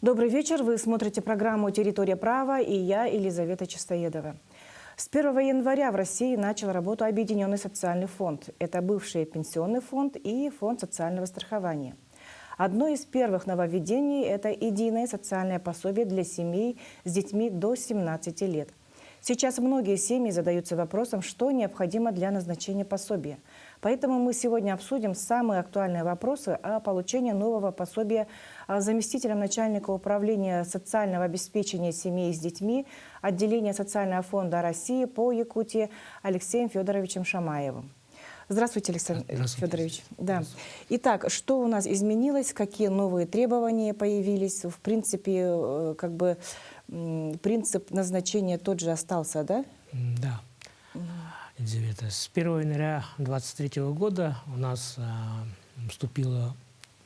Добрый вечер. Вы смотрите программу «Территория права» и я, Елизавета Чистоедова. С 1 января в России начал работу Объединенный социальный фонд. Это бывший пенсионный фонд и фонд социального страхования. Одно из первых нововведений – это единое социальное пособие для семей с детьми до 17 лет. Сейчас многие семьи задаются вопросом, что необходимо для назначения пособия. Поэтому мы сегодня обсудим самые актуальные вопросы о получении нового пособия заместителем начальника управления социального обеспечения семей с детьми отделения Социального фонда России по Якутии Алексеем Федоровичем Шамаевым. Здравствуйте, Алексей Федорович. Да. Итак, что у нас изменилось, какие новые требования появились? В принципе, принцип назначения тот же остался, да? Да. Елизавета, с 1 января 2023 года у нас вступило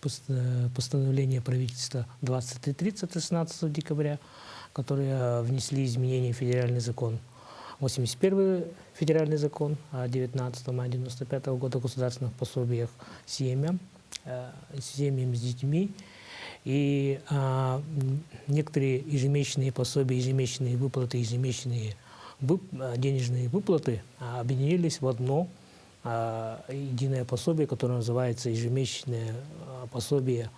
постановление правительства 2330 16 декабря, которые внесли изменения в федеральный закон. 81 федеральный закон 19-95 года о государственных пособиях семьям с детьми. И некоторые ежемесячные пособия, ежемесячные выплаты, ежемесячные денежные выплаты объединились в одно единое пособие, которое называется ежемесячное пособие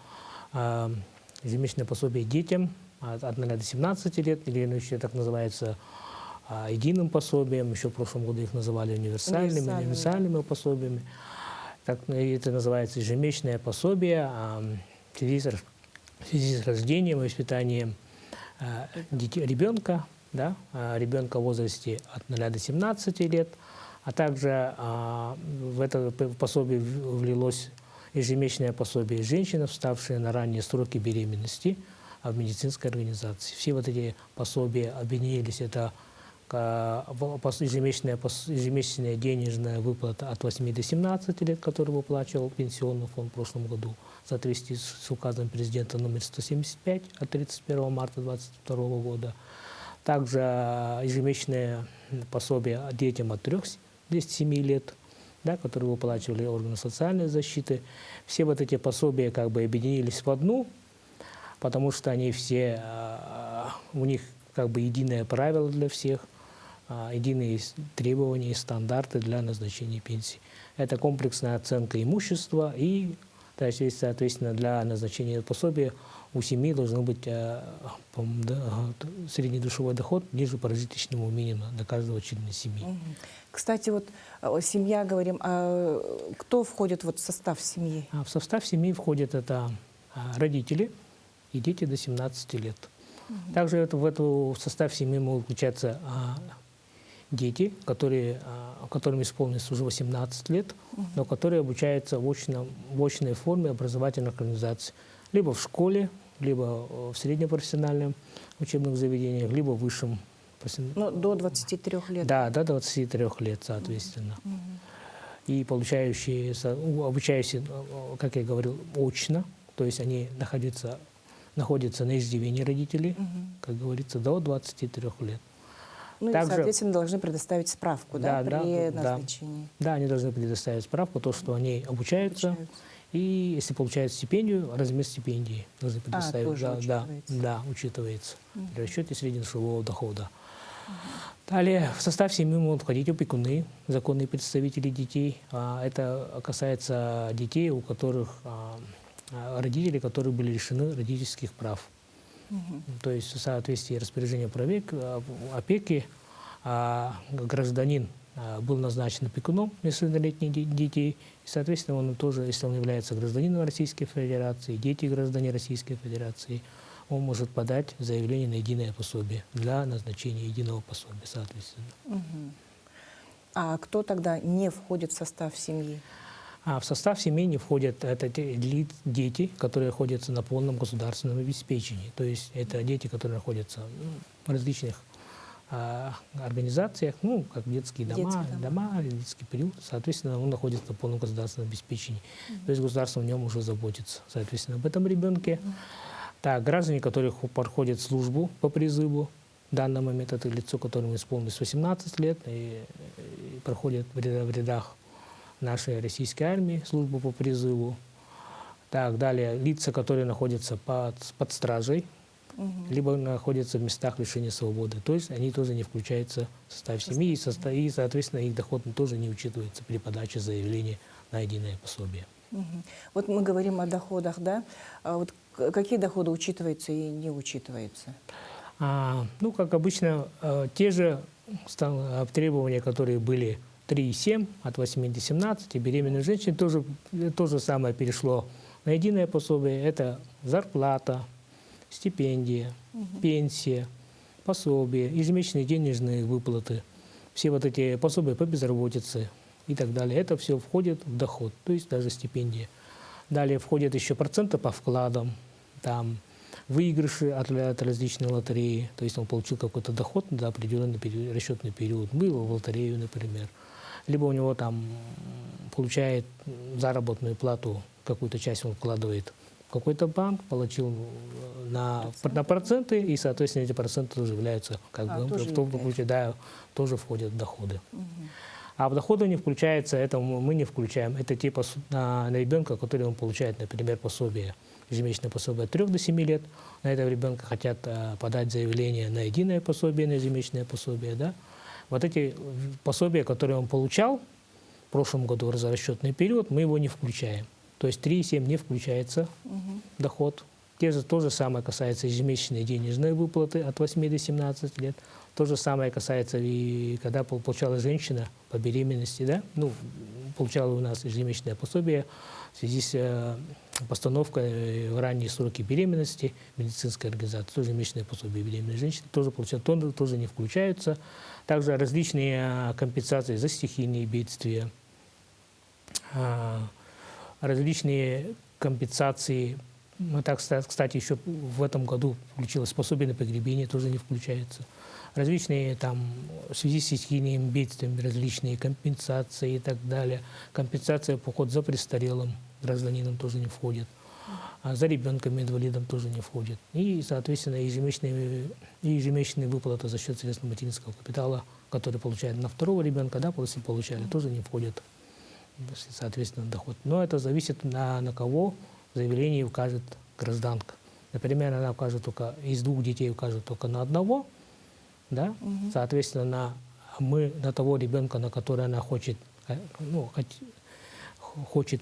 детям от 0 до 17 лет, или еще так называется единым пособием. Еще в прошлом году их называли универсальными пособиями. Так, это называется ежемесячное пособие в связи с рождением и воспитанием ребенка, да, ребенка в возрасте от 0 до 17 лет, а также в это пособие влилось ежемесячное пособие женщин, вставшие на ранние сроки беременности в медицинской организации. Все вот эти пособия объединились. Это ежемесячная денежная выплата от 8 до 17 лет, которую выплачивал Пенсионный фонд в прошлом году в соответствии с указом президента номер 175 от 31 марта 2022 года. Также ежемесячное пособие детям от 3 до 7 лет, да, которые выплачивали органы социальной защиты. Все вот эти пособия как бы объединились в одну, потому что они все, у них как бы единое правило для всех, единые требования и стандарты для назначения пенсии. Это комплексная оценка имущества и, то есть, соответственно, для назначения пособия у семьи должен быть среднедушевой доход ниже прожиточного минимума для каждого члена семьи. Кстати, вот семья, говорим, кто входит вот в состав семьи? В состав семьи входят это родители и дети до 17 лет. Также в состав семьи могут включаться дети, которым исполнилось уже 18 лет, но которые обучаются в очной форме образовательных организаций. Либо в школе, либо в среднепрофессиональном учебных заведениях, либо в высшем. Ну, до 23 лет. Да, до 23 лет, соответственно. И обучающиеся, как я говорил, очно, то есть они находятся на иждивении родителей, как говорится, до 23 лет. Ну и, соответственно, должны предоставить справку, да, при назначении. Да, они должны предоставить справку, то, что они обучаются. И если получают стипендию, размер стипендии должны предоставить. Учитывается при расчете среднедушевого дохода. Далее в состав семьи могут входить опекуны, законные представители детей. Это касается детей, у которых родители, которые были лишены родительских прав. То есть в соответствии с распоряжением про опеки гражданин был назначен опекуном несовершеннолетних детей. И, соответственно, он тоже, если он является гражданином Российской Федерации, дети граждане Российской Федерации, он может подать заявление на единое пособие для назначения единого пособия, соответственно. А кто тогда не входит в состав семьи? В состав семьи не входят дети, которые находятся на полном государственном обеспечении. То есть это дети, которые находятся в различных организациях, ну, как детские дома, детский приют. Соответственно, он находится на полном государственном обеспечении. То есть государство в нем уже заботится, соответственно, об этом ребенке. Так, граждане, которые проходят службу по призыву, в данный момент это лицо, которому исполнилось 18 лет и проходит в рядах нашей российской армии службу по призыву. Так, далее лица, которые находятся под стражей, либо находятся в местах лишения свободы. То есть они тоже не включаются в состав семьи, и, соответственно, их доход тоже не учитывается при подаче заявления на единое пособие. Вот мы говорим о доходах, да? А вот какие доходы учитываются и не учитываются? Ну, как обычно, те же требования, которые были 3,7 от 8 до 17, беременных женщин, то же самое перешло на единое пособие. Это зарплата, стипендия, пенсия, пособие, ежемесячные денежные выплаты, все вот эти пособия по безработице и так далее. Это все входит в доход, то есть даже стипендия. Далее входят еще проценты по вкладам, там выигрыши от различных лотереи, то есть он получил какой-то доход за определенный расчетный период, был в лотерею, например. Либо у него там получает заработную плату, какую-то часть он вкладывает в какой-то банк, получил на проценты, и, соответственно, эти проценты тоже являются, тоже входят в доходы. А в доходы не включается, это мы не включаем, это типа на ребенка, который он получает, например, пособие, ежемесячное пособие от 3 до 7 лет. На этого ребенка хотят подать заявление на единое пособие, на ежемесячное пособие. Да? Вот эти пособия, которые он получал в прошлом году за расчетный период, мы его не включаем. То есть 3,7 не включается в доход. То же самое касается ежемесячной денежной выплаты от 8 до 17 лет. То же самое касается и когда получала женщина по беременности, да? Ну, получала у нас ежемесячное пособие в связи с постановкой в ранние сроки беременности, медицинской организации, тоже ежемесячное пособие беременной женщины тоже получают, тоже не включаются. Также различные компенсации за стихийные бедствия, различные компенсации. Так, кстати, еще в этом году включилось пособие на погребение, тоже не включается. Различные там в связи с стихийными бедствиями, различные компенсации и так далее. Компенсация по уходу за престарелым гражданином тоже не входит. А за ребенком-инвалидом тоже не входит. И, соответственно, ежемесячные выплаты за счет средств материнского капитала, которые получают на второго ребенка, да, если получали, тоже не входят, соответственно, доход. Но это зависит на кого в заявлении укажет гражданка. Например, она укажет только, из 2 детей укажет только на одного, да? Соответственно, на того ребенка, на который она хочет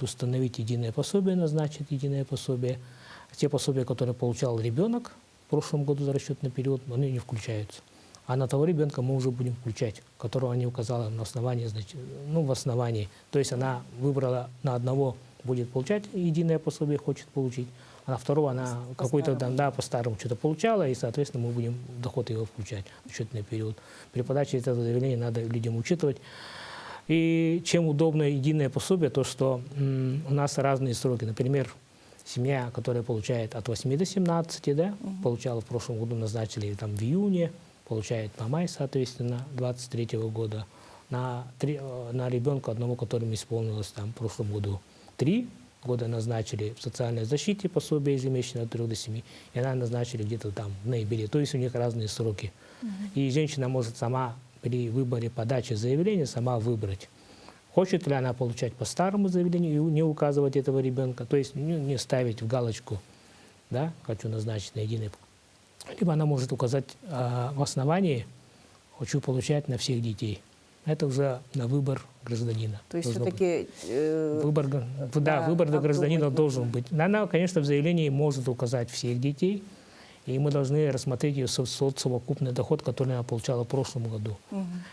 установить единое пособие, назначить единое пособие. Те пособия, которые получал ребенок в прошлом году за расчетный период, они не включаются. А на того ребенка мы уже будем включать, которого она указала на основании, в основании. То есть она выбрала на одного будет получать единое пособие, хочет получить, а на второго она какой-то по-старому что-то получала, и, соответственно, мы будем доход его включать в расчетный период. При подаче этого заявления надо людям учитывать. И чем удобно единое пособие, то что у нас разные сроки. Например, семья, которая получает от 8 до 17, да, получала в прошлом году, назначили там в июне, получает на май, соответственно, 23 года. На ребенка одного, которому исполнилось там в прошлом году 3 года, назначили в социальной защите пособие ежемесячно от 3 до 7, и она назначили где-то там в ноябре. То есть у них разные сроки. И женщина может сама при выборе подачи заявления сама выбрать, хочет ли она получать по старому заявлению и не указывать этого ребенка, то есть не ставить в галочку, да, хочу назначить на единый. Либо она может указать в основании, хочу получать на всех детей. Это уже на выбор гражданина. То есть все-таки... Выбор гражданина должен быть. Она, конечно, в заявлении может указать всех детей, и мы должны рассмотреть ее совокупный доход, который она получала в прошлом году.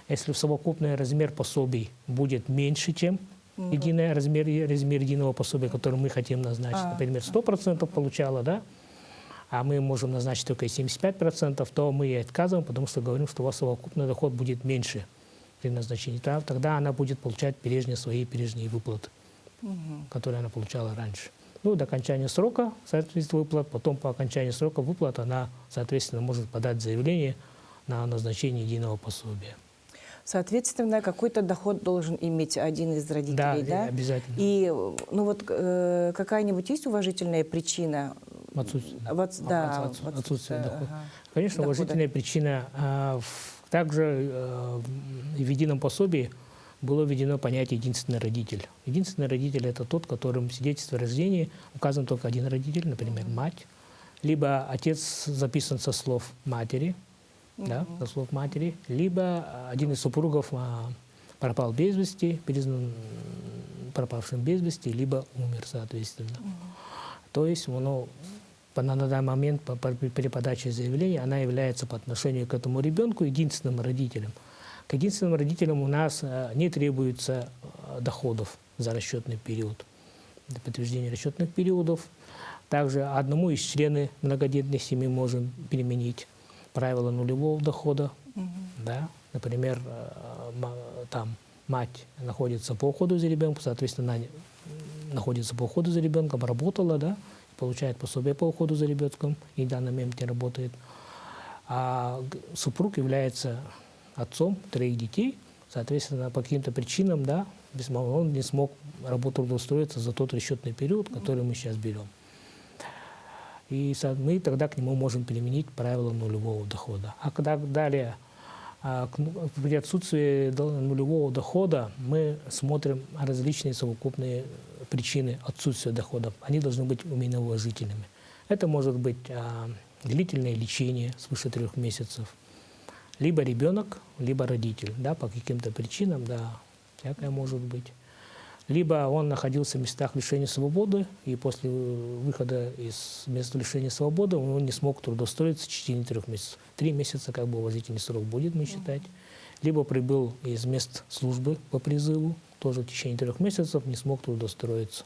Если совокупный размер пособий будет меньше, чем размер единого пособия, который мы хотим назначить, например, 100% получала, да, а мы можем назначить только 75%, то мы ей отказываем, потому что говорим, что у вас совокупный доход будет меньше при назначении. Тогда она будет получать свои прежние выплаты, которые она получала раньше. Ну, до окончания срока, соответственно, выплат, потом по окончании срока выплат она, соответственно, может подать заявление на назначение единого пособия. Соответственно, какой-то доход должен иметь один из родителей, да? Обязательно. И какая-нибудь есть уважительная причина? Отсутствие дохода. Конечно, уважительная причина. Также в едином пособии было введено понятие «единственный родитель». Единственный родитель – это тот, которым в свидетельстве о рождении указан только один родитель, например, мать, либо отец записан со слов матери, да, со слов матери, либо один из супругов пропал без вести, признан пропавшим без вести, либо умер, соответственно. То есть, на данный момент при подаче заявления она является по отношению к этому ребенку единственным родителем. К единственным родителям у нас не требуется доходов за расчетный период, для подтверждения расчетных периодов. Также одному из членов многодетной семьи можем применить правило нулевого дохода. Да? Например, там мать находится по уходу за ребенком, соответственно, она находится по уходу за ребенком, работала, да, получает пособие по уходу за ребенком и в данный момент не работает. А супруг является отцом 3 детей, соответственно, по каким-то причинам, да, он не смог работу трудоустроиться за тот расчетный период, который мы сейчас берем. И мы тогда к нему можем применить правило нулевого дохода. А когда далее, при отсутствии нулевого дохода, мы смотрим различные совокупные причины отсутствия доходов. Они должны быть именно уважительными. Это может быть длительное лечение свыше 3 месяцев, либо ребенок, либо родитель, да, по каким-то причинам, да, всякое может быть. Либо он находился в местах лишения свободы, и после выхода из места лишения свободы он не смог трудоустроиться в течение 3 месяцев. 3 месяца как бы уважительный срок будет, мы считать. Либо прибыл из мест службы по призыву, тоже в течение 3 месяцев не смог трудоустроиться.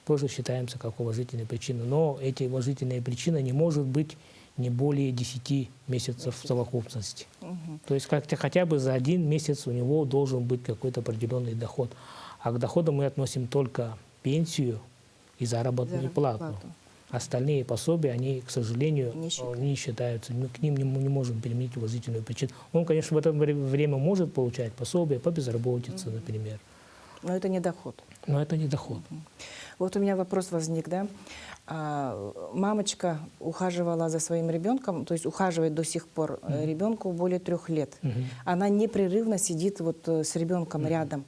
Тоже считаемся как уважительная причина. Но эти уважительные причины не может быть не более 10 месяцев в совокупности. То есть хотя бы за 1 месяц у него должен быть какой-то определенный доход. А к доходу мы относим только пенсию и заработную плату. Остальные пособия, они, к сожалению, не считаются. Мы к ним не можем применить уважительную причину. Он, конечно, в это время может получать пособие по безработице, например. Но это не доход. Но это не доход. Вот у меня вопрос возник, да. Мамочка ухаживала за своим ребенком, то есть ухаживает до сих пор ребенку более 3 лет. Она непрерывно сидит вот с ребенком рядом.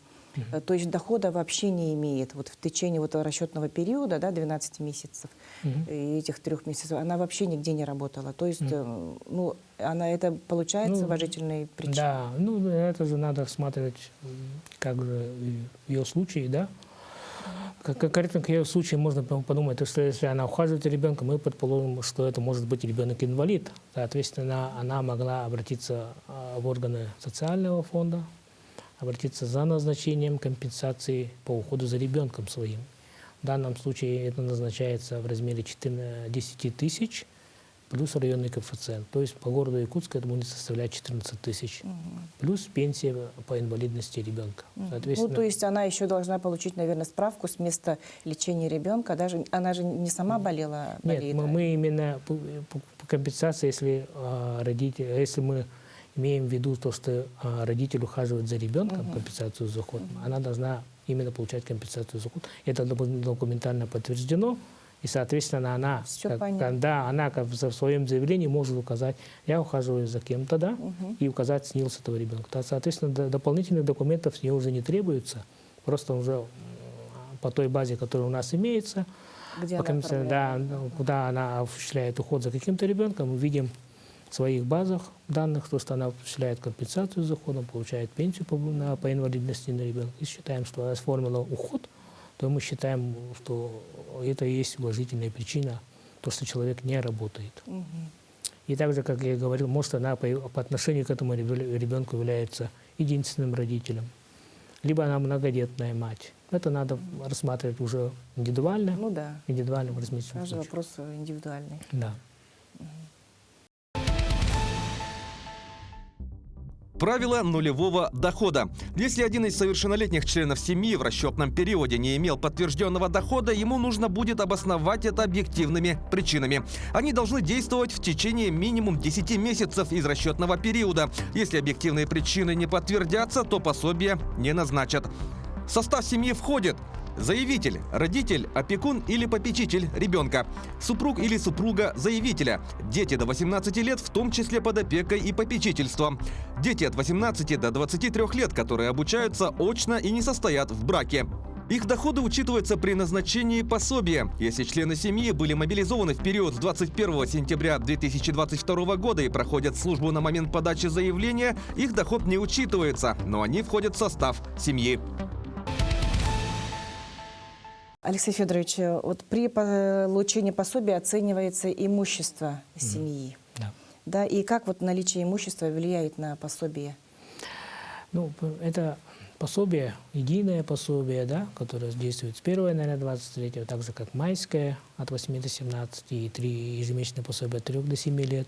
То есть дохода вообще не имеет. Вот в течение вот расчетного периода, да, 12 месяцев, и этих 3 месяцев, она вообще нигде не работала. То есть, ну, это получается уважительной причиной. Да, ну это же надо рассматривать как же в ее случае, да. Конкретно к ее случаю можно подумать, что если она ухаживает за ребенком, мы предположим, что это может быть ребенок-инвалид. Соответственно, она могла обратиться в органы социального фонда, обратиться за назначением компенсации по уходу за ребенком своим. В данном случае это назначается в размере 10 тысяч плюс районный коэффициент. То есть по городу Якутск это будет составлять 14 тысяч. Плюс пенсия по инвалидности ребенка. Ну, то есть она еще должна получить, наверное, справку с места лечения ребенка. Даже, она же не сама болела? Нет, мы именно по компенсации, если мы имеем в виду то, что родитель ухаживает за ребенком, компенсацию за уход, она должна именно получать компенсацию за уход. Это документально подтверждено, и, соответственно, она в своем заявлении может указать, я ухаживаю за кем-то, да, и указать СНИЛС этого ребенка. Соответственно, дополнительных документов с нее уже не требуется, просто уже по той базе, которая у нас имеется, куда она осуществляет уход за каким-то ребенком, мы видим в своих базах данных, то, что она осуществляет компенсацию за уходом, получает пенсию по инвалидности на ребенка. И считаем, что она оформила уход, то мы считаем, что это и есть уважительная причина, то, что человек не работает. И также, как я говорил, может, она по отношению к этому ребенку является единственным родителем, либо она многодетная мать. Это надо рассматривать уже индивидуально. Ну да. Индивидуально в различных случаях. Каждый вопрос индивидуальный. Да. Правило нулевого дохода. Если один из совершеннолетних членов семьи в расчетном периоде не имел подтвержденного дохода, ему нужно будет обосновать это объективными причинами. Они должны действовать в течение минимум 10 месяцев из расчетного периода. Если объективные причины не подтвердятся, то пособие не назначат. В состав семьи входит заявитель, родитель, опекун или попечитель ребенка, супруг или супруга заявителя, дети до 18 лет, в том числе под опекой и попечительством, дети от 18 до 23 лет, которые обучаются очно и не состоят в браке. Их доходы учитываются при назначении пособия. Если члены семьи были мобилизованы в период с 21 сентября 2022 года и проходят службу на момент подачи заявления, их доход не учитывается, но они входят в состав семьи. Алексей Федорович, вот при получении пособия оценивается имущество семьи. Да. Да, и как вот наличие имущества влияет на пособие? Ну, это пособие, единое пособие, да, которое действует с 1 января 23, так же как майское от 8 до 17, и 3 ежемесячные пособия от 3 до 7 лет,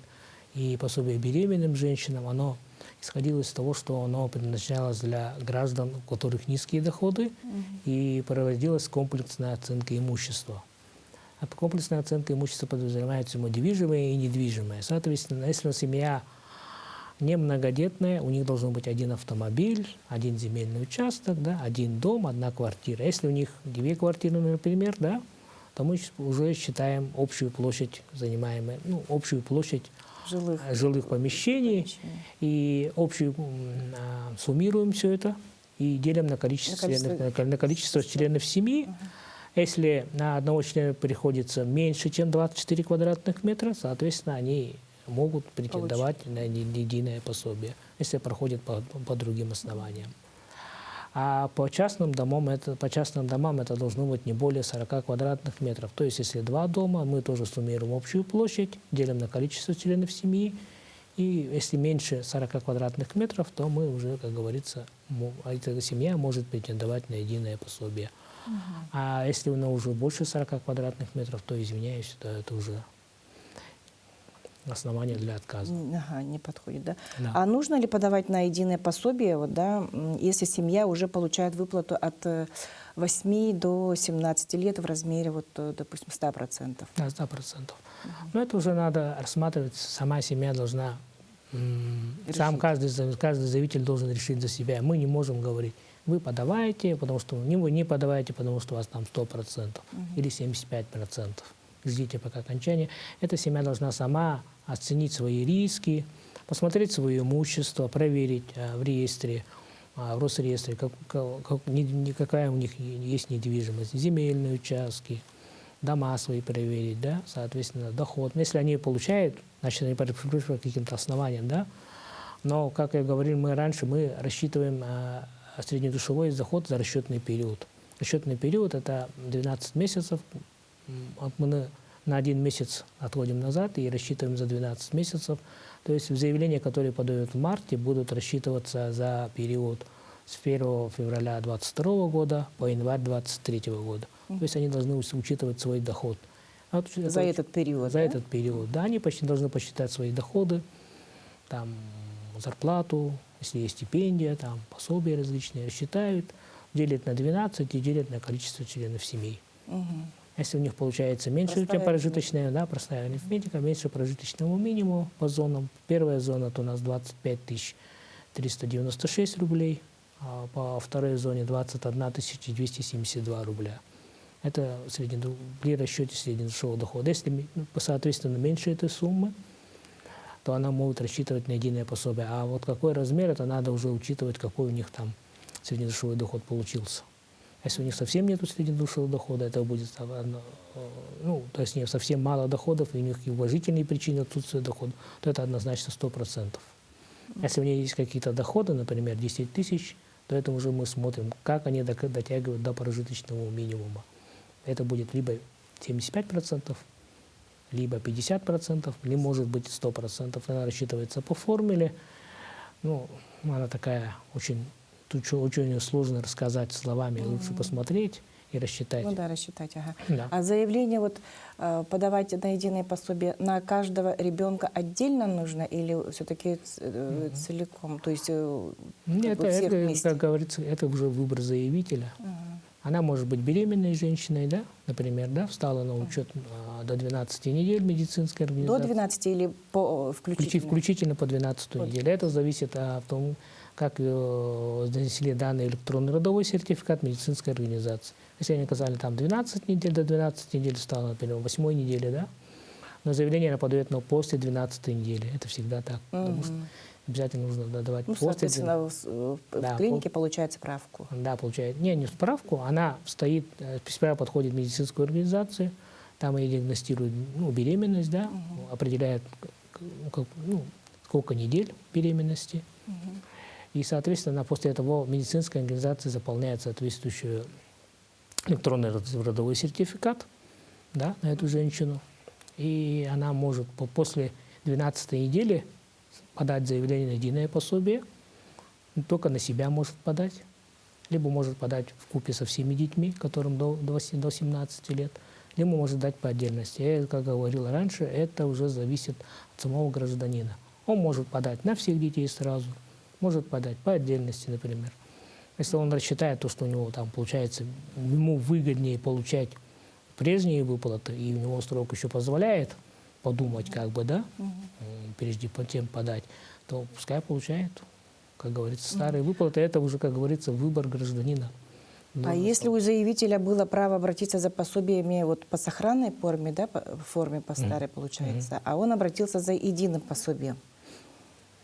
и пособие беременным женщинам, оно исходило из того, что оно предназначалось для граждан, у которых низкие доходы, и проводилась комплексная оценка имущества. А комплексная оценка имущества подразумевает всему движимое и недвижимое. Соответственно, если семья не многодетная, у них должен быть один автомобиль, один земельный участок, да, один дом, одна квартира. Если у них 2 квартиры, например, да, то мы уже считаем общую площадь занимаемой, ну, общую площадь жилых помещений и общую суммируем все это и делим на количество членов семьи. Если на одного члена приходится меньше, чем 24 квадратных метра, соответственно, они могут претендовать на единое пособие, если проходят по другим основаниям. А по частным домам это должно быть не более 40 квадратных метров. То есть, если 2 дома, мы тоже суммируем общую площадь, делим на количество членов семьи. И если меньше 40 квадратных метров, то мы уже, как говорится, эта семья может претендовать на единое пособие. А если у нас уже больше 40 квадратных метров, то, извиняюсь, то это уже основание для отказа. Ага, не подходит, да? Да. А нужно ли подавать на единое пособие, вот, да, если семья уже получает выплату от 8 до 17 лет в размере, вот, допустим, 100%? Да, 100%. Но это уже надо рассматривать, сама семья должна, сам каждый заявитель должен решить за себя. Мы не можем говорить, вы подавайте, потому что вы не подавайте, потому что у вас там 100% или 75%. Ждите пока окончания. Эта семья должна сама оценить свои риски, посмотреть свое имущество, проверить в реестре, в Росреестре, какая у них есть недвижимость, земельные участки, дома свои проверить, да, соответственно, доход. Если они получают, значит, они пришли по каким-то основаниям, да. Но, как я говорил, мы рассчитываем среднедушевой доход за расчетный период. Расчетный период – это 12 месяцев. Мы на 1 месяц отходим назад и рассчитываем за 12 месяцев. То есть заявления, которые подают в марте, будут рассчитываться за период с 1 февраля 2022 года по январь 2023 года. То есть они должны учитывать свой доход. За этот период, За этот период, да. Они должны посчитать свои доходы, там, зарплату, если есть стипендия, там, пособия различные, рассчитают, делят на 12 и делят на количество членов семьи. Если у них получается меньше, чем прожиточная, да, простая арифметика, меньше прожиточного минимума по зонам. Первая зона – это у нас 25 396 рублей, а по второй зоне 21 272 рубля. Это при расчете среднедушевого дохода. Если, соответственно, меньше этой суммы, то она может рассчитывать на единое пособие. А вот какой размер, это надо уже учитывать, какой у них там среднедушевой доход получился. Если у них совсем нет среднедушевого дохода, это будет, ну, то есть нет совсем мало доходов, и у них и уважительные причины отсутствия дохода, то это однозначно 100%. Если у них есть какие-то доходы, например, 10 тысяч, то это уже мы смотрим, как они дотягивают до прожиточного минимума. Это будет либо 75%, либо 50%, или может быть 100%. Она рассчитывается по формуле. Ну, она такая очень сложно рассказать словами, лучше посмотреть и рассчитать. Ну да, рассчитать, ага. Да. А заявление вот подавать на единое пособие на каждого ребенка отдельно нужно или все-таки целиком? То есть Нет, всех вместе? Как говорится, это уже выбор заявителя. Она может быть беременной женщиной, да, например, да, встала на учет до 12 недель медицинской организации. До 12 или включительно? Включительно по 12 неделю. Это зависит от того, как занесли данный электронный родовой сертификат медицинской организации. Если они сказали там 12 недель, до 12 недель стало, например, 8 недели, да, но заявление она подает после 12 недели. Это всегда так. Потому что обязательно нужно давать Ну, после. соответственно, в клинике получает справку. Да, получает. Не справку, она стоит, сперва подходит в медицинскую организацию, там и диагностируют беременность, да, определяют, сколько недель беременности. И, соответственно, после этого медицинская организация заполняет соответствующую электронный родовой сертификат, да, на эту женщину. И она может после 12-й недели подать заявление на единое пособие, только на себя может подать, либо может подать вкупе со всеми детьми, которым до 17 лет, либо может дать по отдельности. Я, как говорил раньше, это уже зависит от самого гражданина. Он может подать на всех детей сразу, может подать по отдельности, например. Если он рассчитает то, что у него там получается, ему выгоднее получать прежние выплаты, и у него срок еще позволяет подумать, как бы, да, прежде тем подать, то пускай получает, как говорится, старые выплаты. Это уже, как говорится, выбор гражданина. А если у заявителя было право обратиться за пособиями вот по сохранной форме, да, по форме по старой получается, а он обратился за единым пособием?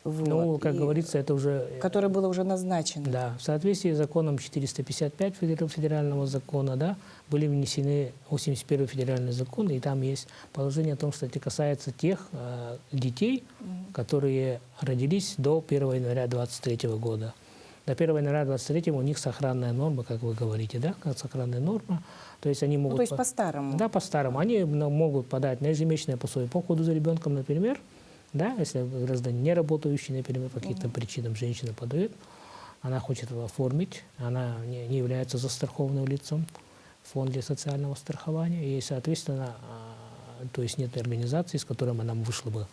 Вот, ну, как говорится, это уже... Которое было уже назначено. Да, в соответствии с законом 455 федерального закона, да, были внесены 81-й федеральный закон, и там есть положение о том, что это касается тех детей, которые родились до 1 января 2023 года. До 1 января 2023 у них сохранная норма, как вы говорите, да, как сохранная норма. То есть они могут... Ну, то есть по-старому. Да, по-старому. Они могут подать на ежемесячное пособие по уходу за ребенком, например. Да, если гражданин не работающий, например, по каким-то причинам женщина подает, она хочет его оформить, она не является застрахованным лицом в фонде социального страхования, и, соответственно, то есть нет организации, с которой она вышла бы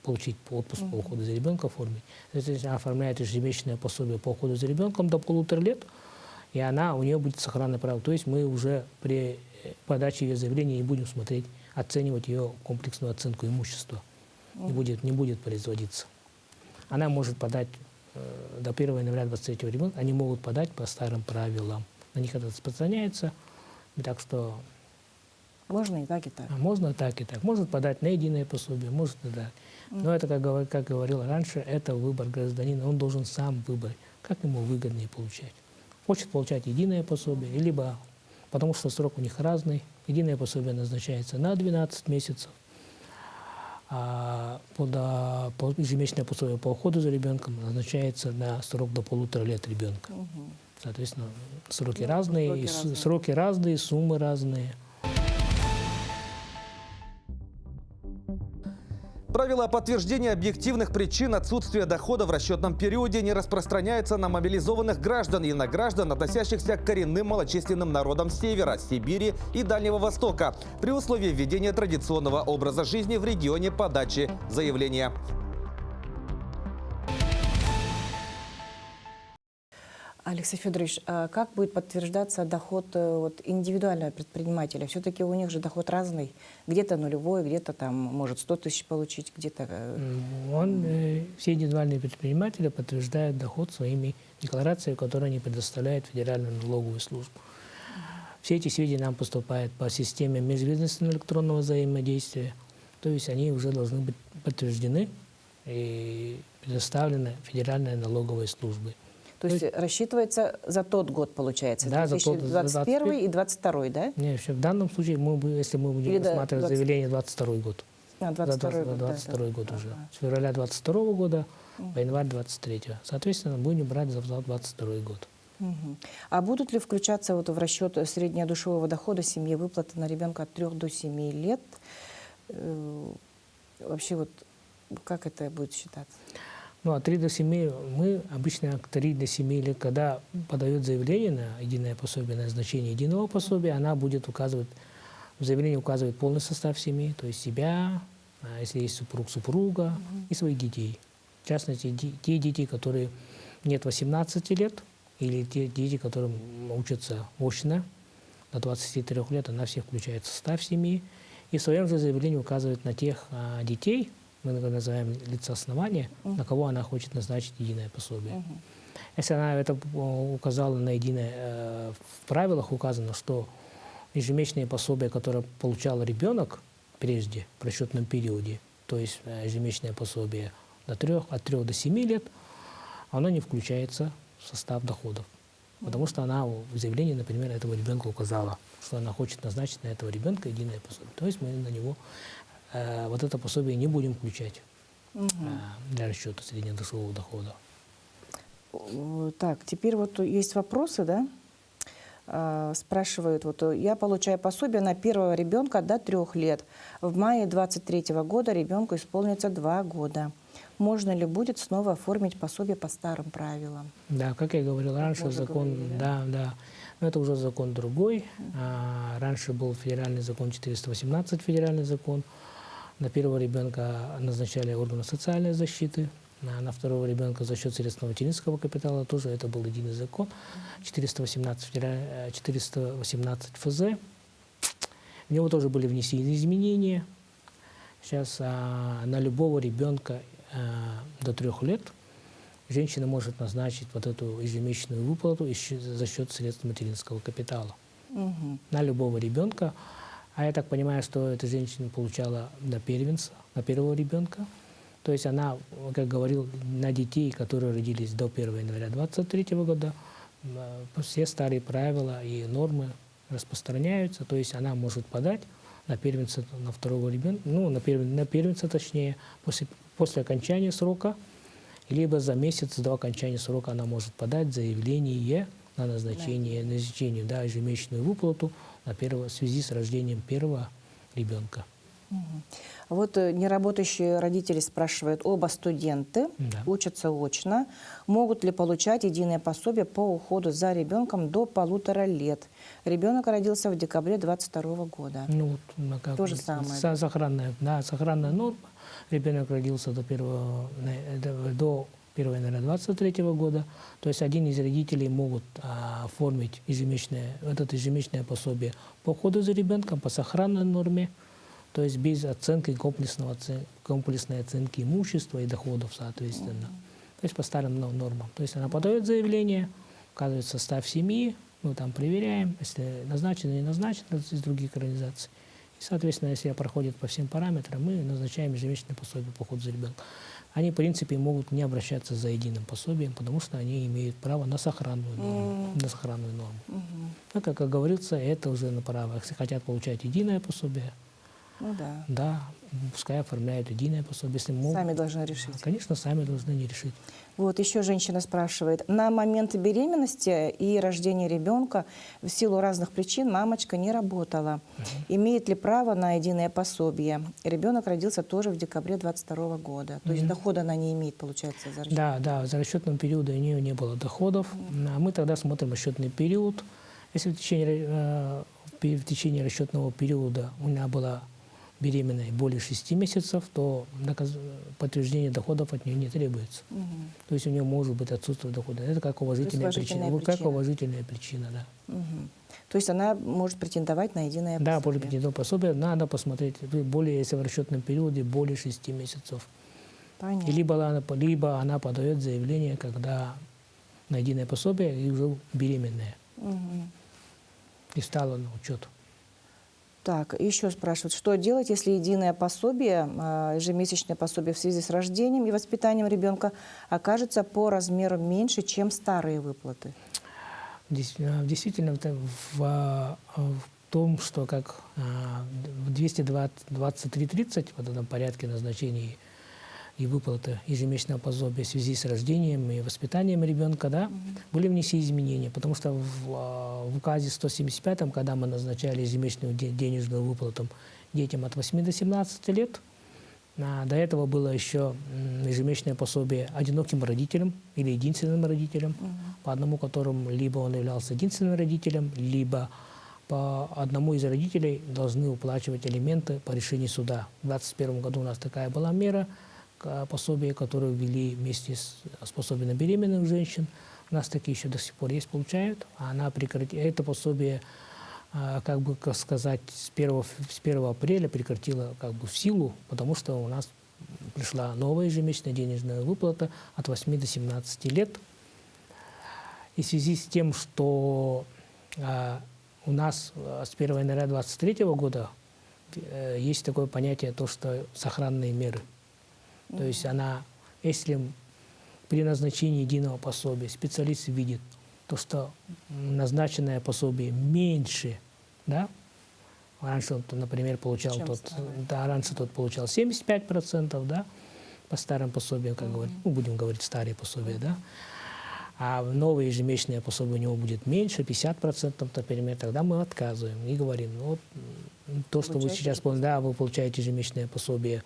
получить отпуск по уходу за ребенком, оформить. Если она оформляет ежемесячное пособие по уходу за ребенком до 1,5 лет, и у нее будет сохранное право. То есть мы уже при подаче ее заявления не будем смотреть, оценивать ее комплексную оценку имущества. Не будет производиться. Она может подать до 1 января 2023 ребенка, они могут подать по старым правилам. На них это распространяется, так что... Можно и так, и так. Можно так, и так. Может подать на единое пособие, может и так. Но это, как говорил раньше, это выбор гражданина. Он должен сам выбрать, как ему выгоднее получать. Хочет получать единое пособие, либо, потому что срок у них разный, единое пособие назначается на 12 месяцев, а ежемесячное пособие по уходу за ребенком назначается на срок до 1,5 лет ребенка. Соответственно, сроки разные, сроки разные, суммы разные. Правило подтверждения объективных причин отсутствия дохода в расчетном периоде не распространяется на мобилизованных граждан и на граждан, относящихся к коренным малочисленным народам Севера, Сибири и Дальнего Востока, при условии введения традиционного образа жизни в регионе подачи заявления. Алексей Федорович, а как будет подтверждаться доход индивидуального предпринимателя? Все-таки у них же доход разный. Где-то нулевой, где-то там может 100 тысяч получить, где-то... Все индивидуальные предприниматели подтверждают доход своими декларациями, которые они предоставляют в Федеральную налоговую службу. Все эти сведения нам поступают по системе межведомственного электронного взаимодействия. То есть они уже должны быть подтверждены и предоставлены Федеральной налоговой службой. То есть рассчитывается за тот год, получается, да, 2021 и 2022, да? Нет, в данном случае, если мы будем рассматривать заявление 2022 год. 22 год уже. С февраля 2022 года по январь 2023. Соответственно, будем брать за 2022 год. А будут ли включаться в расчет среднедушевого дохода семьи выплаты на ребенка от 3 до 7 лет? Вообще, как это будет считаться? От 3 до 7, мы обычно от 3 до 7 лет, когда подает заявление на единое пособие, на назначение единого пособия, она будет указывать, в заявлении указывает полный состав семьи, то есть себя, если есть супруг, супруга и своих детей. В частности, те дети, которые нет 18 лет, или те дети, которые учатся очно до 23 лет, она всех включает в состав семьи. И в своем же заявлении указывает на тех детей, мы называем лица основания, на кого она хочет назначить единое пособие. Если она это указала на единое, в правилах указано, что ежемесячное пособие, которое получал ребенок прежде, в расчетном периоде, то есть ежемесячное пособие от 3 до 7 лет, она не включается в состав доходов. Потому что она в заявлении, например, этого ребенка указала, что она хочет назначить на этого ребенка единое пособие. То есть мы на него вот это пособие не будем включать для расчета среднедушевого дохода. Так, теперь вот есть вопросы, да? Спрашивают, вот я получаю пособие на первого ребенка до 3 лет. В мае 2023 года ребенку исполнится 2 года. Можно ли будет снова оформить пособие по старым правилам? Да, как я говорил раньше, закон, да. Но это уже закон другой. Раньше был федеральный закон 418, федеральный закон. На первого ребенка назначали органы социальной защиты. На второго ребенка за счет средств материнского капитала тоже это был единый закон. 418 ФЗ. В него тоже были внесены изменения. Сейчас на любого ребенка до 3 лет женщина может назначить вот эту ежемесячную выплату за счет средств материнского капитала. На любого ребенка. А я так понимаю, что эта женщина получала на первенца, на первого ребенка. То есть она, как говорил, на детей, которые родились до 1 января 2023 года, все старые правила и нормы распространяются. То есть она может подать на первенца, на второго ребенка, ну, на первенца точнее, после окончания срока, либо за месяц до окончания срока она может подать заявление на назначение ежемесячную выплату в связи с рождением первого ребенка. Вот неработающие родители спрашивают, оба студенты учатся очно, могут ли получать единое пособие по уходу за ребенком до 1,5 лет. Ребенок родился в декабре 2022 года. Ну, то же самое. Сохранная норма. Ребенок родился до 1 января 2023 года. То есть один из родителей могут оформить ежемесячное пособие по уходу за ребенком по сохранной норме. То есть без оценки комплексной оценки имущества и доходов, соответственно. То есть по старым нормам. То есть она подает заявление, указывает состав семьи, мы там проверяем, если назначено, не назначено из других организаций. И, соответственно, если проходит по всем параметрам, мы назначаем ежемесячное пособие по уходу за ребенком. Они, в принципе, могут не обращаться за единым пособием, потому что они имеют право на сохранную норму. Но, как говорится, это уже на право. Если хотят получать единое пособие, да, пускай оформляют единое пособие. Если могут, сами должны решить. Конечно, сами должны не решить. Вот еще женщина спрашивает. На момент беременности и рождения ребенка в силу разных причин мамочка не работала. Имеет ли право на единое пособие? Ребенок родился тоже в декабре 2022 года. То есть дохода она не имеет, получается, за расчетным. Да, за расчетным периодом у нее не было доходов. Мы тогда смотрим расчетный период. Если в течение расчетного периода у меня была беременной более 6 месяцев, то подтверждение доходов от нее не требуется. То есть у нее может быть отсутствие дохода. Это как уважительная причина. Да. То есть она может претендовать на единое пособие? Да, может претендовать пособие. Надо посмотреть, если в расчетном периоде более 6 месяцев. Понятно. Либо она подает заявление, когда на единое пособие и уже беременная. И стала на учет. Так, еще спрашивают, что делать, если единое пособие, ежемесячное пособие в связи с рождением и воспитанием ребенка окажется по размеру меньше, чем старые выплаты? Действительно, в том, что как в 223.30 в этом порядке назначений и выплаты ежемесячного пособия в связи с рождением и воспитанием ребенка, да, были внесены изменения, потому что в указе 175, когда мы назначали ежемесячную денежную выплату детям от 8 до 17 лет, до этого было еще ежемесячное пособие одиноким родителям или единственным родителям, по одному которому либо он являлся единственным родителем, либо по одному из родителей должны уплачивать алименты по решению суда. В 2021 году у нас такая была мера, пособия, которые ввели вместе с пособием на беременных женщин. У нас такие еще до сих пор есть, получают. Это пособие, как бы сказать, с 1 апреля прекратило как бы в силу, потому что у нас пришла новая ежемесячная денежная выплата от 8 до 17 лет. И в связи с тем, что у нас с 1 января 2023 года есть такое понятие, то, что сохранные меры. То есть она если при назначении единого пособия специалист видит то, что назначенное пособие меньше, да, раньше он, например, получал раньше тот получал 75%, да, по старым пособиям, как говорят, ну, будем говорить старые пособия, да, а новое ежемесячное пособие у него будет меньше, 50%, например, тогда мы отказываем и говорим, ну, вот, то, что вы сейчас, да, вы получаете ежемесячное пособие,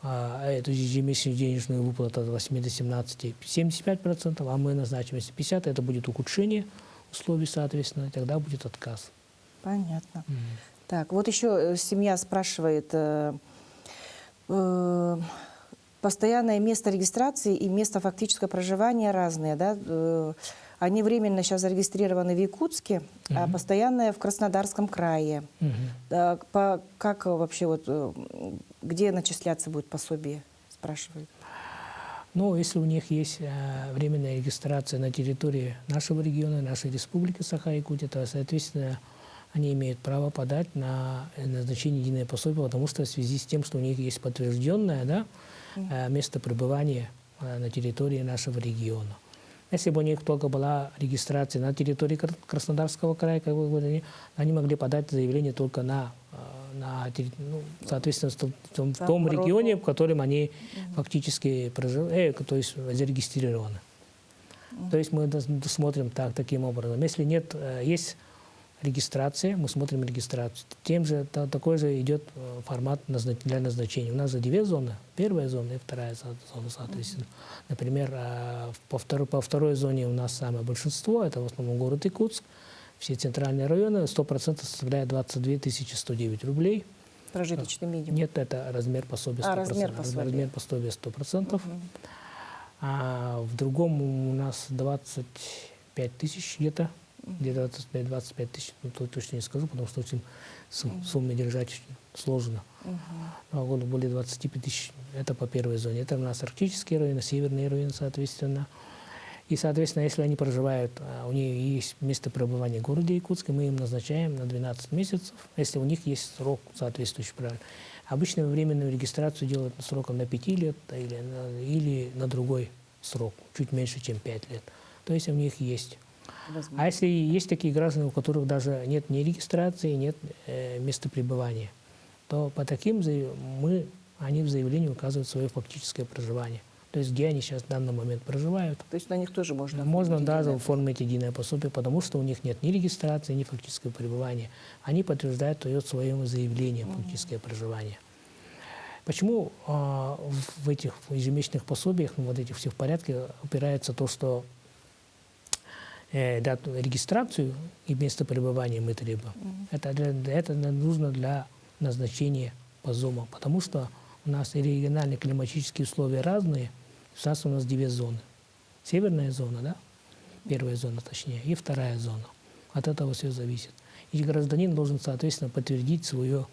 эту ежемесячную денежную выплату от 8 до 17, 75%, а мы назначим, если 50%, это будет ухудшение условий, соответственно, тогда будет отказ. Понятно. Так, вот еще семья спрашивает, постоянное место регистрации и место фактического проживания разные, да? Они временно сейчас зарегистрированы в Якутске, а постоянное в Краснодарском крае. Как вообще, вот, где начисляться будет пособие, спрашивают? Ну, если у них есть временная регистрация на территории нашего региона, нашей республики Саха-Якутия, то, соответственно, они имеют право подать на назначение единое пособие, потому что в связи с тем, что у них есть подтвержденное, да, место пребывания на территории нашего региона. Если бы у них только была регистрация на территории Краснодарского края, как вы говорили, они могли подать заявление только соответственно, в том регионе, в котором они фактически то есть зарегистрированы. То есть мы смотрим таким образом. Если нет, есть регистрация, мы смотрим регистрацию. Такой же идет формат для назначения. У нас же две зоны. Первая зона и вторая зона, соответственно. Например, по второй зоне у нас самое большинство, это в основном город Якутск. Все центральные районы, 100% составляет 22 109 рублей. Прожиточный минимум? Нет, это размер пособия 100%. Размер пособия 100%. А в другом у нас 25 тысяч где-то 25 тысяч, ну, точно не скажу, потому что очень суммы держать очень сложно. Более 25 тысяч, это по первой зоне. Это у нас арктические районы, северные районы, соответственно. И, соответственно, если они проживают, у них есть место пребывания в городе Якутске, мы им назначаем на 12 месяцев, если у них есть срок соответствующий, правильно. Обычно временную регистрацию делают сроком на 5 лет или на другой срок, чуть меньше, чем 5 лет. То есть у них есть. А если есть такие граждане, у которых даже нет ни регистрации, нет места пребывания, то по таким они в заявлении указывают свое фактическое проживание. То есть где они сейчас в данный момент проживают. То есть на них тоже можно? Можно даже оформить единое пособие, потому что у них нет ни регистрации, ни фактического пребывания. Они подтверждают своим заявлением фактическое проживание. Почему в этих ежемесячных пособиях, вот этих всех в порядке, опирается то, что регистрацию и место пребывания мы требуем. Это нужно для назначения позома, потому что у нас и региональные климатические условия разные. У нас две зоны. Северная зона, да? Первая зона точнее, и вторая зона. От этого все зависит. И гражданин должен, соответственно, подтвердить свое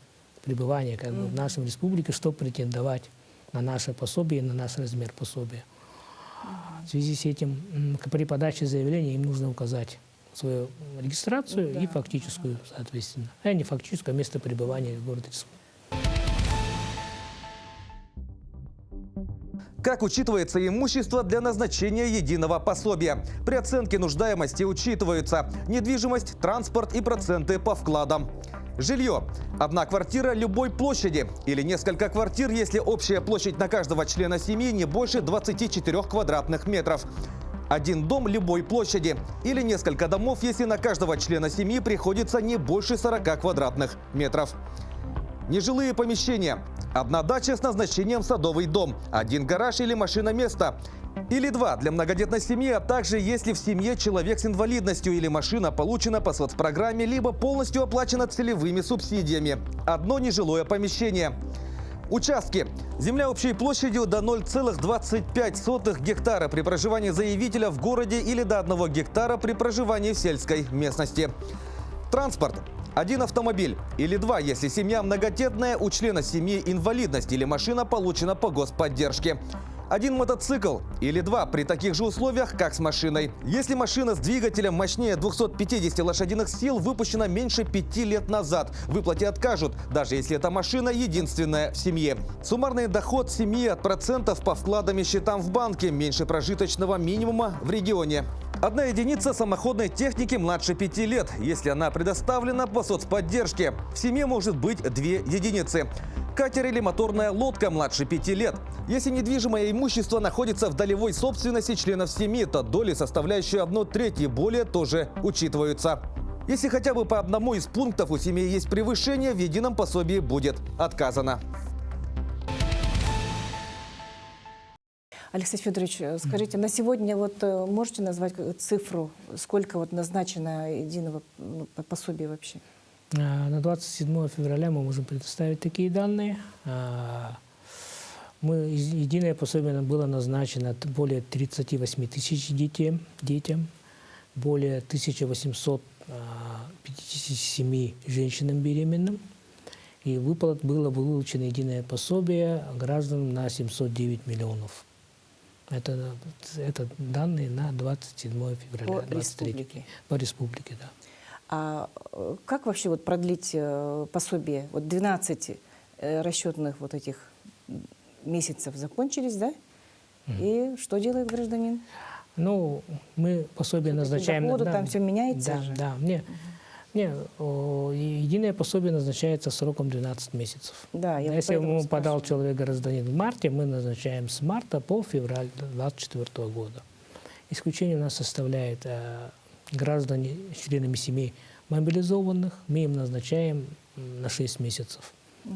пребывание как бы в нашей республике, чтобы претендовать на наше пособие, на наш размер пособия. В связи с этим при подаче заявления им нужно указать свою регистрацию и фактическую, соответственно, а не фактическое место пребывания в городе. Как учитывается имущество для назначения единого пособия? При оценке нуждаемости учитываются недвижимость, транспорт и проценты по вкладам. Жилье. Одна квартира любой площади или несколько квартир, если общая площадь на каждого члена семьи не больше 24 квадратных метров. Один дом любой площади или несколько домов, если на каждого члена семьи приходится не больше 40 квадратных метров. Нежилые помещения. Одна дача с назначением садовый дом, один гараж или машина-место. Или два для многодетной семьи, а также если в семье человек с инвалидностью или машина получена по соцпрограмме, либо полностью оплачена целевыми субсидиями. Одно нежилое помещение. Участки. Земля общей площадью до 0,25 гектара при проживании заявителя в городе или до 1 гектара при проживании в сельской местности. Транспорт. Один автомобиль или два, если семья многодетная, у члена семьи инвалидность или машина получена по господдержке. Один мотоцикл или два при таких же условиях, как с машиной. Если машина с двигателем мощнее 250 лошадиных сил выпущена меньше 5 лет назад, в выплате откажут, даже если эта машина единственная в семье. Суммарный доход семьи от процентов по вкладам и счетам в банке меньше прожиточного минимума в регионе. Одна единица самоходной техники младше 5 лет, если она предоставлена по соцподдержке. В семье может быть 2 единицы. Катер или моторная лодка младше 5 лет. Если недвижимое имущество находится в долевой собственности членов семьи, то доли, составляющие 1/3 и более, тоже учитываются. Если хотя бы по одному из пунктов у семьи есть превышение, в едином пособии будет отказано. Алексей Федорович, скажите, на сегодня вот можете назвать цифру, сколько вот назначено единого пособия вообще? На 27 февраля мы можем предоставить такие данные. Единое пособие нам было назначено более 38 тысяч детям, более 1857 женщинам беременным. И выплат было получено единое пособие гражданам на 709 миллионов. Это данные на 27 февраля. По республике, да. А как вообще вот продлить пособие? Вот 12 расчетных вот этих месяцев закончились, да? И что делает гражданин? Ну, мы пособие назначаем... Доходы, там все меняется же? Да. Единое пособие назначается сроком 12 месяцев. Да, если ему подал человек-гражданин в марте, мы назначаем с марта по февраль 2024 года. Исключение у нас составляет граждане с членами семей мобилизованных. Мы им назначаем на 6 месяцев.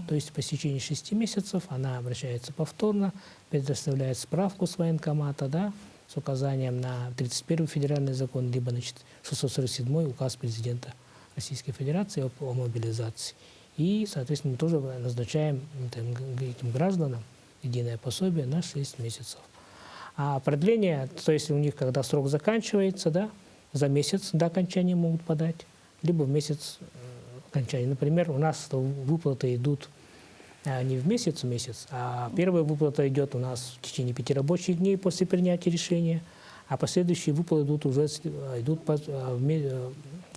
То есть по истечении 6 месяцев она обращается повторно, предоставляет справку с военкомата, да, с указанием на 31 федеральный закон, либо на 647 указ президента Российской Федерации о мобилизации. И, соответственно, мы тоже назначаем этим гражданам единое пособие на 6 месяцев. А продление, то есть у них, когда срок заканчивается, да, за месяц до окончания могут подать, либо в месяц окончания. Например, у нас выплаты идут не в месяц, а первая выплата идет у нас в течение 5 рабочих дней после принятия решения, а последующие выплаты идут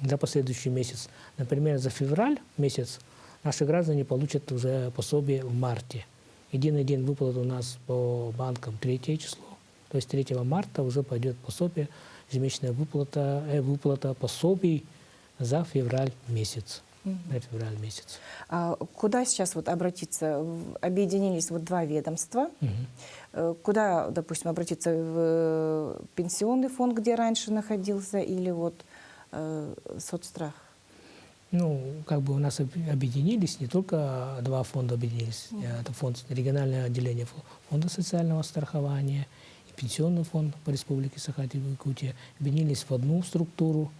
за последующий месяц. Например, за февраль месяц наши граждане получат уже пособие в марте. Единый день выплаты у нас по банкам 3 число, то есть 3 марта уже пойдет пособие, ежемесячная выплата пособий за февраль месяц. А куда сейчас вот обратиться? Объединились вот 2 ведомства. Куда, допустим, обратиться? В пенсионный фонд, где раньше находился, или вот соцстрах? Ну, как бы у нас объединились, не только 2 фонда объединились. Это фонд, региональное отделение фонда социального страхования и пенсионный фонд по республике Саха-Якутия. Объединились в одну структуру.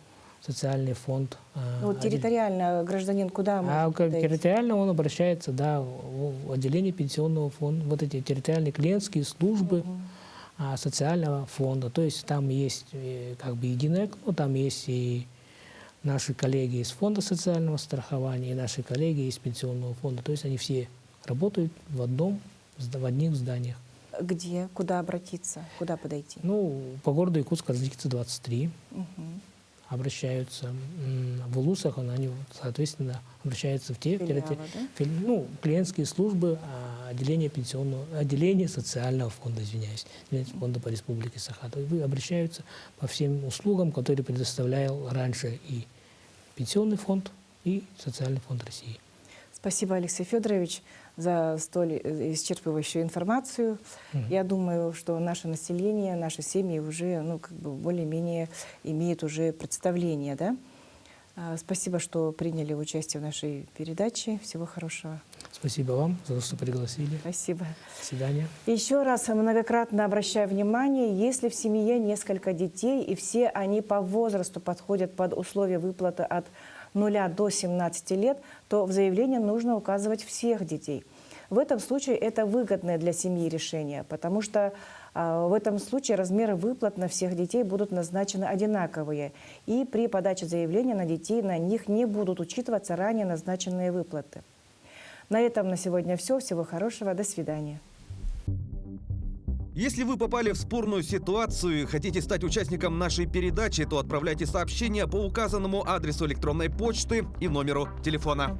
Социальный фонд. Ну, территориально гражданин куда может подойти? Территориально он обращается, да, в отделение пенсионного фонда, вот эти территориальные клиентские службы социального фонда. То есть там есть как бы единое окно, там есть и наши коллеги из фонда социального страхования, и наши коллеги из пенсионного фонда. То есть они все работают в одних зданиях. Где? Куда обратиться? Куда подойти? Ну, по городу Якутск, Орджоникидзе, 23. Обращаются. В Улусах они, соответственно, обращаются в те клиентские службы отделение социального фонда, фонда по республике Саха. Обращаются по всем услугам, которые предоставлял раньше и пенсионный фонд, и социальный фонд России. Спасибо, Алексей Федорович, за столь исчерпывающую информацию. Я думаю, что наше население, наши семьи уже более-менее имеют уже представление. Да? Спасибо, что приняли участие в нашей передаче. Всего хорошего. Спасибо вам за то, что пригласили. Спасибо. До свидания. Еще раз многократно обращаю внимание, если в семье несколько детей, и все они по возрасту подходят под условия выплаты от 0 до 17 лет, то в заявлении нужно указывать всех детей. В этом случае это выгодное для семьи решение, потому что в этом случае размеры выплат на всех детей будут назначены одинаковые. И при подаче заявления на детей на них не будут учитываться ранее назначенные выплаты. На этом на сегодня все. Всего хорошего. До свидания. Если вы попали в спорную ситуацию и хотите стать участником нашей передачи, то отправляйте сообщение по указанному адресу электронной почты и номеру телефона.